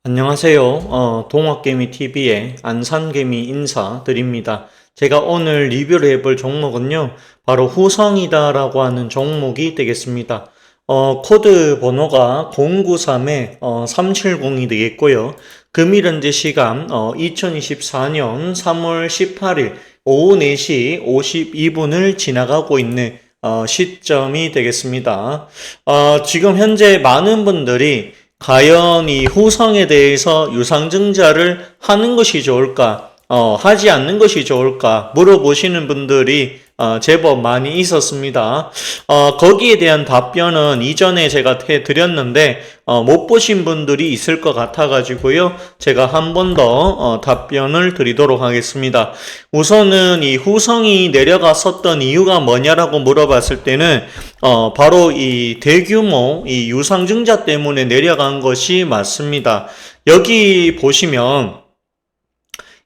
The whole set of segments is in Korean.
안녕하세요. 동학개미TV의 안산개미 인사드립니다. 제가 오늘 리뷰를 해볼 종목은요, 바로 후성이다라고 하는 종목이 되겠습니다. 코드 번호가 093-370이 되겠고요. 금일 현재 시간 2024년 3월 18일 오후 4시 52분을 지나가고 있는 시점이 되겠습니다. 지금 현재 많은 분들이 과연 이 후성에 대해서 유상증자를 하는 것이 좋을까, 하지 않는 것이 좋을까 물어보시는 분들이 제법 많이 있었습니다. 거기에 대한 답변은 이전에 제가 해드렸는데 못 보신 분들이 있을 것 같아가지고요. 제가 한 번 더 답변을 드리도록 하겠습니다. 우선은 이 후성이 내려갔었던 이유가 뭐냐라고 물어봤을 때는 바로 이 대규모 이 유상증자 때문에 내려간 것이 맞습니다. 여기 보시면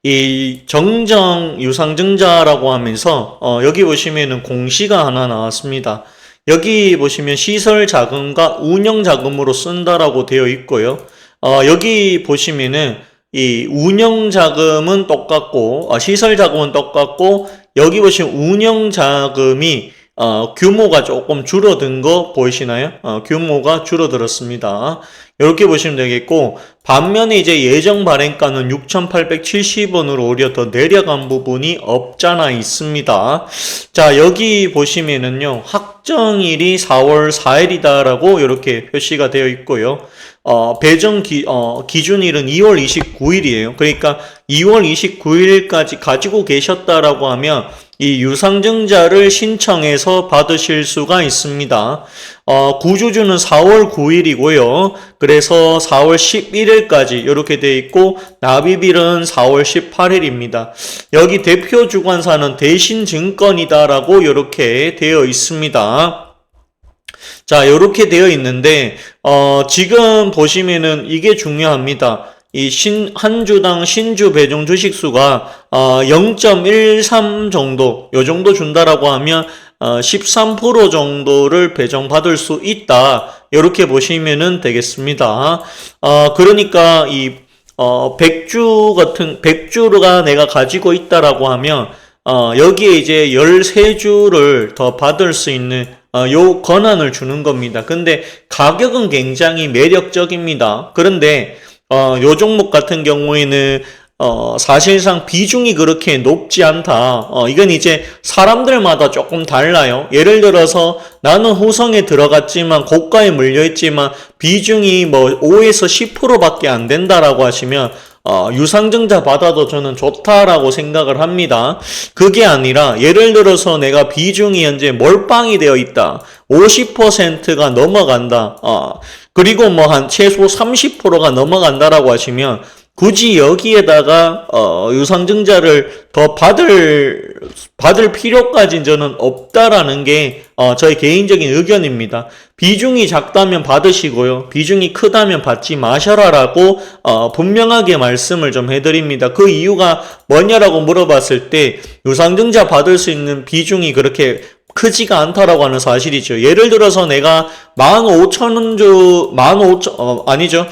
이 정정 유상증자라고 하면서 여기 보시면은 공시가 하나 나왔습니다. 여기 보시면 시설 자금과 운영 자금으로 쓴다라고 되어 있고요. 여기 보시면은 이 운영 자금은 똑같고 시설 자금은 똑같고 여기 보시면 운영 자금이 규모가 조금 줄어든 거 보이시나요? 규모가 줄어들었습니다. 이렇게 보시면 되겠고, 반면에 이제 예정 발행가는 6,870원으로 오히려 더 내려간 부분이 없잖아 있습니다. 자, 여기 보시면은요, 확정일이 4월 4일이다라고 이렇게 표시가 되어 있고요. 배정 기준일은 2월 29일이에요. 그러니까 2월 29일까지 가지고 계셨다라고 하면 이 유상증자를 신청해서 받으실 수가 있습니다. 구조주는 4월 9일이고요. 그래서 4월 11일까지 이렇게 되어 있고 납입일은 4월 18일입니다. 여기 대표 주관사는 대신증권이다라고 이렇게 되어 있습니다. 자, 이렇게 되어 있는데 지금 보시면은 이게 중요합니다. 이 한 주당 신주 배정 주식수가 0.13 정도, 요 정도 준다라고 하면 13% 정도를 배정받을 수 있다. 이렇게 보시면은 되겠습니다. 그러니까 이 100주가 내가 가지고 있다라고 하면 여기에 이제 13주를 더 받을 수 있는 요 권한을 주는 겁니다. 근데 가격은 굉장히 매력적입니다. 그런데 요 종목 같은 경우에는 사실상 비중이 그렇게 높지 않다. 이건 이제 사람들마다 조금 달라요. 예를 들어서 나는 후성에 들어갔지만 고가에 물려있지만 비중이 뭐 5에서 10%밖에 안 된다라고 하시면 유상증자 받아도 저는 좋다라고 생각을 합니다. 그게 아니라 예를 들어서 내가 비중이 현재 몰빵이 되어 있다. 50%가 넘어간다. 그리고 뭐 한 최소 30%가 넘어간다라고 하시면 굳이 여기에다가 유상증자를 더 받을 필요까지는 저는 없다라는 게 저의 개인적인 의견입니다. 비중이 작다면 받으시고요. 비중이 크다면 받지 마셔라라고 분명하게 말씀을 좀 해드립니다. 그 이유가 뭐냐라고 물어봤을 때 유상증자 받을 수 있는 비중이 그렇게 크지가 않다라고 하는 사실이죠. 예를 들어서 내가 15,000원 아니죠.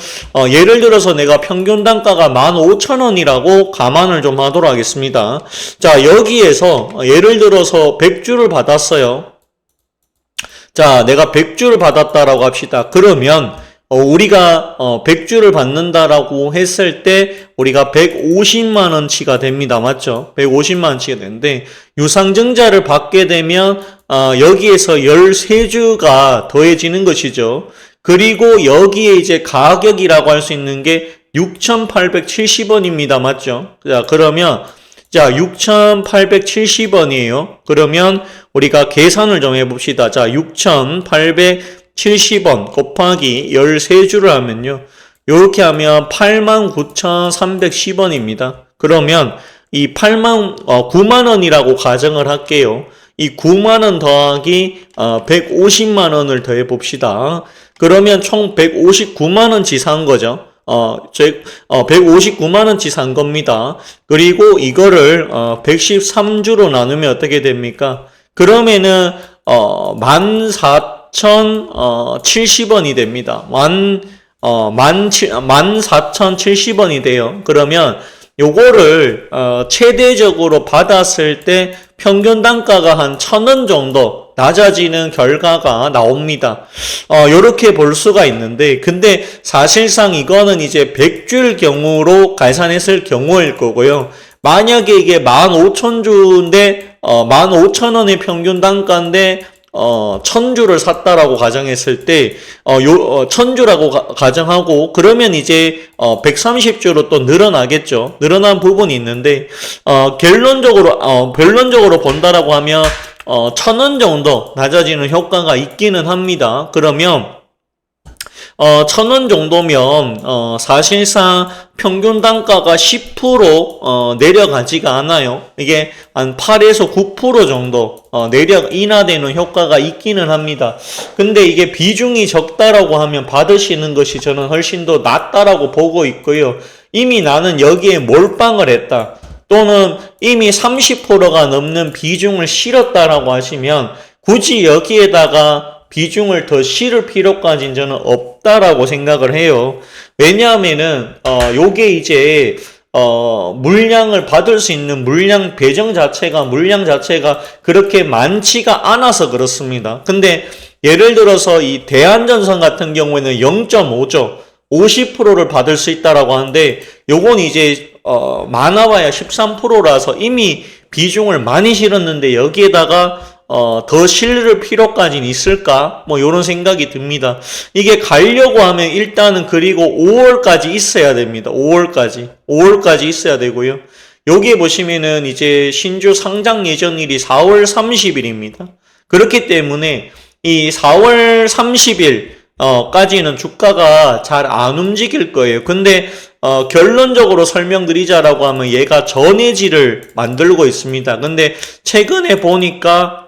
예를 들어서 내가 평균 단가가 15,000원이라고 감안을 좀 하도록 하겠습니다. 자, 여기에서 예를 들어서 100주를 받았어요. 자, 내가 100주를 받았다라고 합시다. 그러면 우리가 100주를 받는다라고 했을 때 우리가 150만원치가 됩니다. 맞죠? 150만원치가 되는데 유상증자를 받게 되면 여기에서 13주가 더해지는 것이죠. 그리고 여기에 이제 가격이라고 할 수 있는 게 6,870원입니다. 맞죠? 자, 그러면 6,870원이에요. 그러면 우리가 계산을 좀 해봅시다. 자, 6,870원 곱하기 13주를 하면요. 이렇게 하면 89,310원입니다. 그러면 이 9만원이라고 가정을 할게요. 이 9만원 더하기 150만원을 더해 봅시다. 그러면 총 159만원치 산 거죠. 159만원치 산 겁니다. 그리고 이거를 113주로 나누면 어떻게 됩니까? 그러면은 14,070원이 됩니다. 14,070원이 돼요. 그러면 요거를 최대적으로 받았을 때 평균 단가가 한 1,000원 정도 낮아지는 결과가 나옵니다. 요렇게 볼 수가 있는데, 근데 사실상 이거는 이제 100주일 경우로 계산했을 경우일 거고요. 만약에 이게 15,000주인데 15,000원의 평균 단가인데 1,000주를 샀다라고 가정했을 때 1,000주라고 가정하고, 그러면 이제 130주로 또 늘어나겠죠. 늘어난 부분이 있는데 결론적으로 본다라고 하면 1,000원 정도 낮아지는 효과가 있기는 합니다. 그러면 1,000원 정도면 사실상 평균 단가가 10% 내려가지가 않아요. 이게 한 8에서 9% 정도 인하되는 효과가 있기는 합니다. 근데 이게 비중이 적다라고 하면 받으시는 것이 저는 훨씬 더 낫다라고 보고 있고요. 이미 나는 여기에 몰빵을 했다, 또는 이미 30%가 넘는 비중을 실었다라고 하시면 굳이 여기에다가 비중을 더 실을 필요까지는 저는 없다라고 생각을 해요. 왜냐하면은 요게 이제 물량을 받을 수 있는 물량 자체가 그렇게 많지가 않아서 그렇습니다. 근데 예를 들어서 이 대한전선 같은 경우에는 0.5조 50%를 받을 수 있다라고 하는데, 요건 이제 많아봐야 13%라서 이미 비중을 많이 실었는데 여기에다가 더 실을 필요까지는 있을까? 뭐 요런 생각이 듭니다. 이게 가려고 하면 일단은 그리고 5월까지 있어야 됩니다. 5월까지 있어야 되고요. 여기에 보시면은 이제 신주 상장 예정일이 4월 30일입니다. 그렇기 때문에 이 4월 30일 까지는 주가가 잘 안 움직일 거예요. 근데 결론적으로 설명드리자라고 하면 얘가 전해질을 만들고 있습니다. 근데 최근에 보니까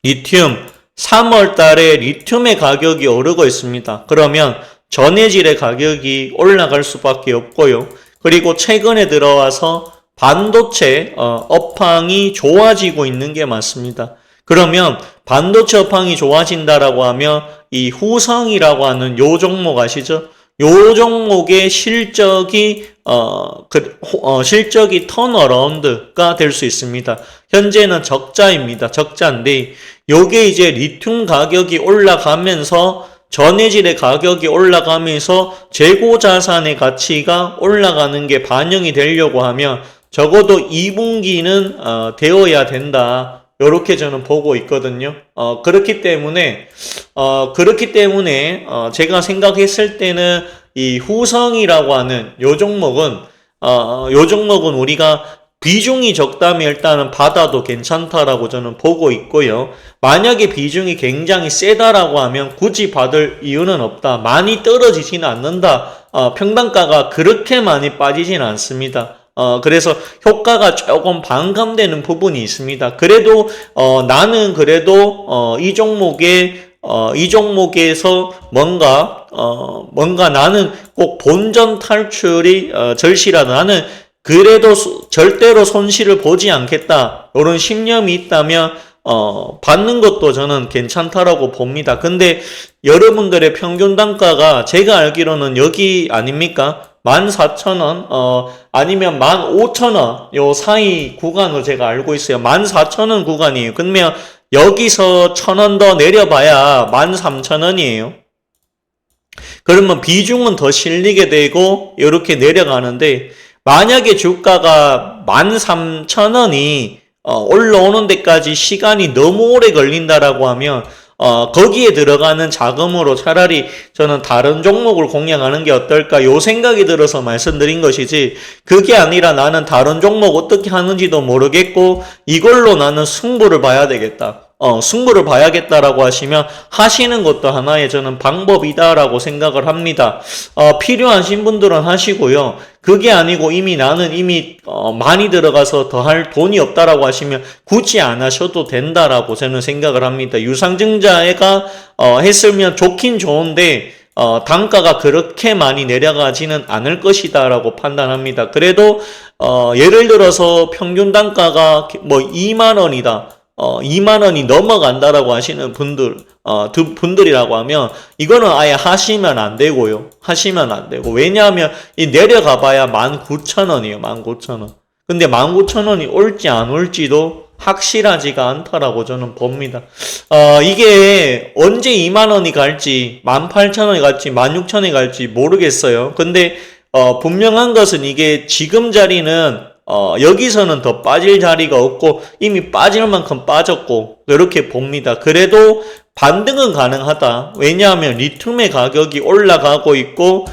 리튬 3월 달에 리튬의 가격이 오르고 있습니다. 그러면 전해질의 가격이 올라갈 수밖에 없고요. 그리고 최근에 들어와서 반도체 업황이 좋아지고 있는 게 맞습니다. 그러면 반도체 업황이 좋아진다라고 하면 이 후성이라고 하는 요 종목 아시죠? 요 종목의 실적이 턴어라운드가 될 수 있습니다. 현재는 적자입니다. 적자인데 요게 이제 리튬 가격이 올라가면서 전해질의 가격이 올라가면서 재고 자산의 가치가 올라가는 게 반영이 되려고 하면 적어도 2분기는 되어야 된다. 요렇게 저는 보고 있거든요. 그렇기 때문에 제가 생각했을 때는 이 후성이라고 하는 요 종목은 우리가 비중이 적다면 일단은 받아도 괜찮다라고 저는 보고 있고요. 만약에 비중이 굉장히 세다라고 하면 굳이 받을 이유는 없다. 많이 떨어지지는 않는다. 평단가가 그렇게 많이 빠지진 않습니다. 그래서 효과가 조금 반감되는 부분이 있습니다. 그래도 나는 이 종목에서 뭔가 나는 꼭 본전 탈출이 절실하다. 나는 그래도 절대로 손실을 보지 않겠다. 이런 신념이 있다면 받는 것도 저는 괜찮다라고 봅니다. 근데 여러분들의 평균 단가가 제가 알기로는 여기 아닙니까? 14,000원, 아니면 15,000원, 요 사이 구간으로 제가 알고 있어요. 14,000원 구간이에요. 그러면 여기서 1,000원 더 내려봐야 13,000원이에요. 그러면 비중은 더 실리게 되고, 이렇게 내려가는데, 만약에 주가가 13,000원이 올라오는 데까지 시간이 너무 오래 걸린다라고 하면 거기에 들어가는 자금으로 차라리 저는 다른 종목을 공략하는 게 어떨까 요 생각이 들어서 말씀드린 것이지, 그게 아니라 나는 다른 종목 어떻게 하는지도 모르겠고 이걸로 나는 승부를 봐야 되겠다. 승부를 봐야겠다라고 하시면 하시는 것도 하나의 저는 방법이다라고 생각을 합니다. 필요하신 분들은 하시고요. 그게 아니고 나는 이미 많이 들어가서 더 할 돈이 없다라고 하시면 굳이 안 하셔도 된다라고 저는 생각을 합니다. 유상증자가 했으면 좋긴 좋은데 단가가 그렇게 많이 내려가지는 않을 것이다 라고 판단합니다. 그래도 예를 들어서 평균 단가가 뭐 2만원이다. 2만 원이 넘어간다라고 하시는 분들이라고 하면 이거는 아예 하시면 안 되고요. 하시면 안 되고. 왜냐하면 이 내려가 봐야 19,000원이에요. 19,000원. 근데 19,000원이 올지 안 올지도 확실하지가 않다라고 저는 봅니다. 이게 언제 2만 원이 갈지, 18,000원이 갈지, 16,000원이 갈지 모르겠어요. 근데 분명한 것은 이게 지금 자리는 여기서는 더 빠질 자리가 없고 이미 빠질 만큼 빠졌고 이렇게 봅니다. 그래도 반등은 가능하다. 왜냐하면 리튬의 가격이 올라가고 있고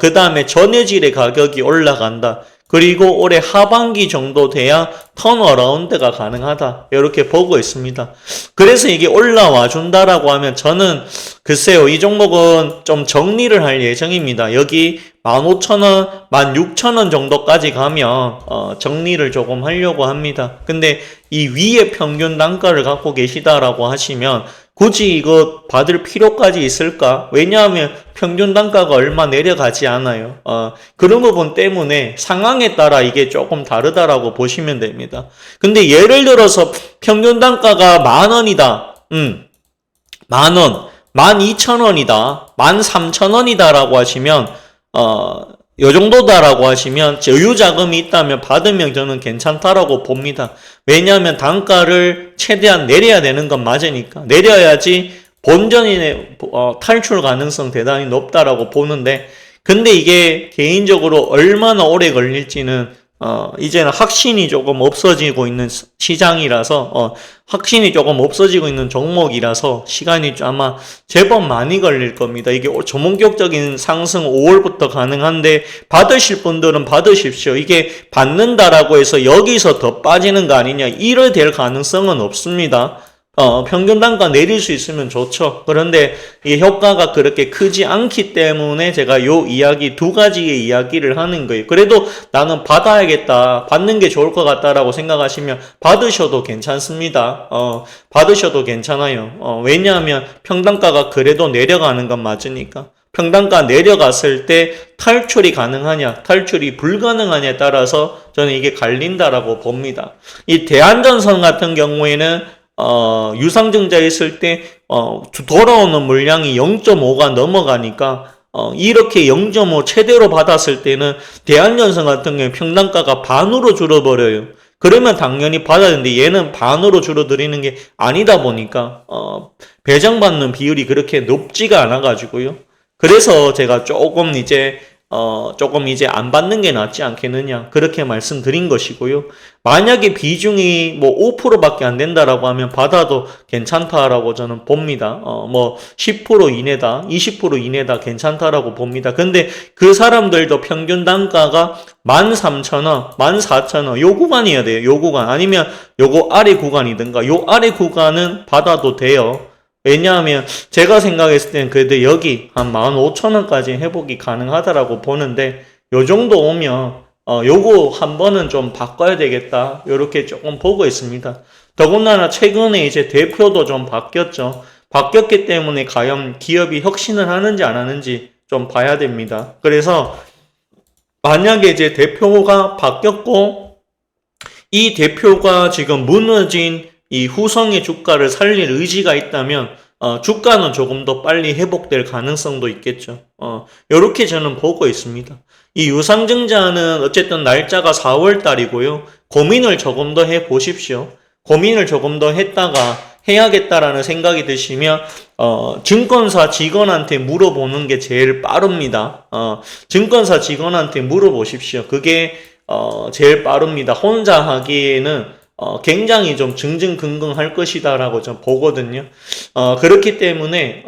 그 다음에 전해질의 가격이 올라간다. 그리고 올해 하반기 정도 돼야 턴어라운드가 가능하다. 이렇게 보고 있습니다. 그래서 이게 올라와 준다라고 하면 저는 글쎄요, 이 종목은 좀 정리를 할 예정입니다. 여기 15,000원, 16,000원 정도까지 가면 정리를 조금 하려고 합니다. 근데 이 위에 평균 단가를 갖고 계시다라고 하시면 굳이 이거 받을 필요까지 있을까? 왜냐하면 평균 단가가 얼마 내려가지 않아요. 그런 부분 때문에 상황에 따라 이게 조금 다르다라고 보시면 됩니다. 근데 예를 들어서 평균 단가가 10,000원이다. 10,000원, 12,000원이다. 13,000원이다라고 하시면 요 정도다라고 하시면 여유 자금이 있다면 받으면 저는 괜찮다라고 봅니다. 왜냐하면 단가를 최대한 내려야 되는 건 맞으니까 내려야지 본전인의 탈출 가능성 대단히 높다라고 보는데 근데 이게 개인적으로 얼마나 오래 걸릴지는 이제는 확신이 조금 없어지고 있는 시장이라서 확신이 조금 없어지고 있는 종목이라서 시간이 아마 제법 많이 걸릴 겁니다. 이게 전문격적인 상승 5월부터 가능한데 받으실 분들은 받으십시오. 이게 받는다라고 해서 여기서 더 빠지는 거 아니냐 이래 될 가능성은 없습니다. 평균 단가 내릴 수 있으면 좋죠. 그런데 이 효과가 그렇게 크지 않기 때문에 제가 요 이야기 두 가지의 이야기를 하는 거예요. 그래도 나는 받아야겠다. 받는 게 좋을 것 같다라고 생각하시면 받으셔도 괜찮습니다. 받으셔도 괜찮아요. 왜냐하면 평단가가 그래도 내려가는 건 맞으니까. 평단가 내려갔을 때 탈출이 가능하냐, 탈출이 불가능하냐에 따라서 저는 이게 갈린다라고 봅니다. 이 대한전선 같은 경우에는 유상증자 있을 때, 돌아오는 물량이 0.5가 넘어가니까, 이렇게 0.5 최대로 받았을 때는 대한전선 같은 경우에 평단가가 반으로 줄어버려요. 그러면 당연히 받아야 되는데 얘는 반으로 줄어들이는 게 아니다 보니까, 배정받는 비율이 그렇게 높지가 않아가지고요. 그래서 제가 조금 이제 안 받는 게 낫지 않겠느냐. 그렇게 말씀드린 것이고요. 만약에 비중이 뭐 5%밖에 안 된다라고 하면 받아도 괜찮다라고 저는 봅니다. 10% 이내다, 20% 이내다 괜찮다라고 봅니다. 근데 그 사람들도 평균 단가가 13,000원, 14,000원, 요 구간이어야 돼요. 요 구간. 아니면 요거 아래 구간이든가, 요 아래 구간은 받아도 돼요. 왜냐하면 제가 생각했을 때는 그래도 여기 한 15,000원까지 회복이 가능하다라고 보는데 요 정도 오면 요거 한 번은 좀 바꿔야 되겠다 요렇게 조금 보고 있습니다. 더군다나 최근에 이제 대표도 좀 바뀌었죠. 바뀌었기 때문에 과연 기업이 혁신을 하는지 안 하는지 좀 봐야 됩니다. 그래서 만약에 이제 대표가 바뀌었고 이 대표가 지금 무너진 이 후성의 주가를 살릴 의지가 있다면 주가는 조금 더 빨리 회복될 가능성도 있겠죠. 요렇게 저는 보고 있습니다. 이 유상증자는 어쨌든 날짜가 4월 달이고요. 고민을 조금 더 해 보십시오. 고민을 조금 더 했다가 해야겠다라는 생각이 드시면 증권사 직원한테 물어보는 게 제일 빠릅니다. 증권사 직원한테 물어보십시오. 그게 제일 빠릅니다. 혼자 하기에는 굉장히 좀 증증긍긍할 것이다라고 좀 보거든요. 그렇기 때문에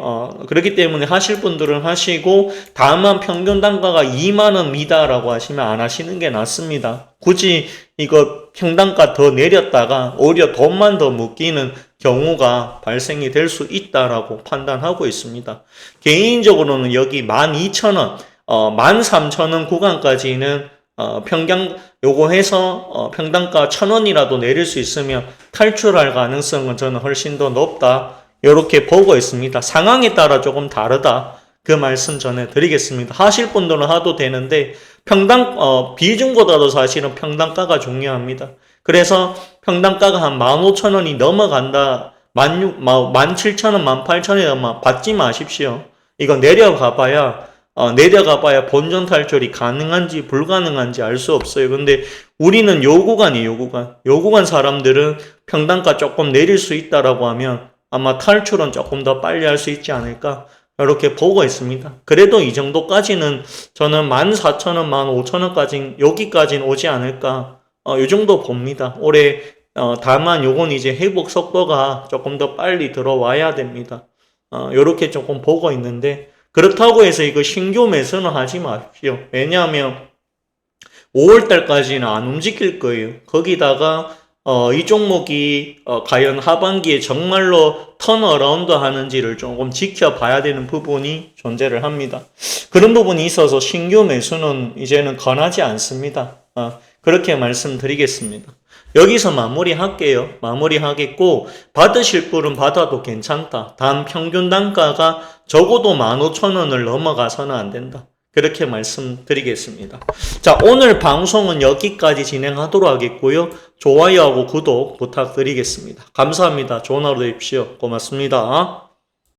하실 분들은 하시고, 다만 평균 단가가 2만원 미다라고 하시면 안 하시는 게 낫습니다. 굳이 이거 평단가 더 내렸다가 오히려 돈만 더 묶이는 경우가 발생이 될 수 있다라고 판단하고 있습니다. 개인적으로는 여기 12,000원, 13,000원 구간까지는 요거 해서 평단가 1,000원이라도 내릴 수 있으면 탈출할 가능성은 저는 훨씬 더 높다. 이렇게 보고 있습니다. 상황에 따라 조금 다르다. 그 말씀 전해드리겠습니다. 하실 분들은 하도 되는데 비중보다도 사실은 평단가가 중요합니다. 그래서 평당가가 한 15,000원이 넘어간다. 17,000원, 18,000원 받지 마십시오. 이거 내려가봐야 본전 탈출이 가능한지 불가능한지 알 수 없어요. 근데 우리는 요구간이에요, 요구간. 요구간 사람들은 평당가 조금 내릴 수 있다라고 하면 아마 탈출은 조금 더 빨리 할 수 있지 않을까? 이렇게 보고 있습니다. 그래도 이 정도까지는 저는 14,000원, 15,000원까지, 여기까지는 오지 않을까? 요 정도 봅니다. 올해, 다만 요건 이제 회복 속도가 조금 더 빨리 들어와야 됩니다. 요렇게 조금 보고 있는데, 그렇다고 해서 이거 신규 매수는 하지 마십시오. 왜냐하면 5월달까지는 안 움직일 거예요. 거기다가 이 종목이 과연 하반기에 정말로 턴어라운드 하는지를 조금 지켜봐야 되는 부분이 존재를 합니다. 그런 부분이 있어서 신규 매수는 이제는 권하지 않습니다. 그렇게 말씀드리겠습니다. 여기서 마무리할게요. 마무리하겠고 받으실 분은 받아도 괜찮다. 단 평균 단가가 적어도 15,000원을 넘어가서는 안 된다. 그렇게 말씀드리겠습니다. 자, 오늘 방송은 여기까지 진행하도록 하겠고요. 좋아요하고 구독 부탁드리겠습니다. 감사합니다. 좋은 하루 되십시오. 고맙습니다.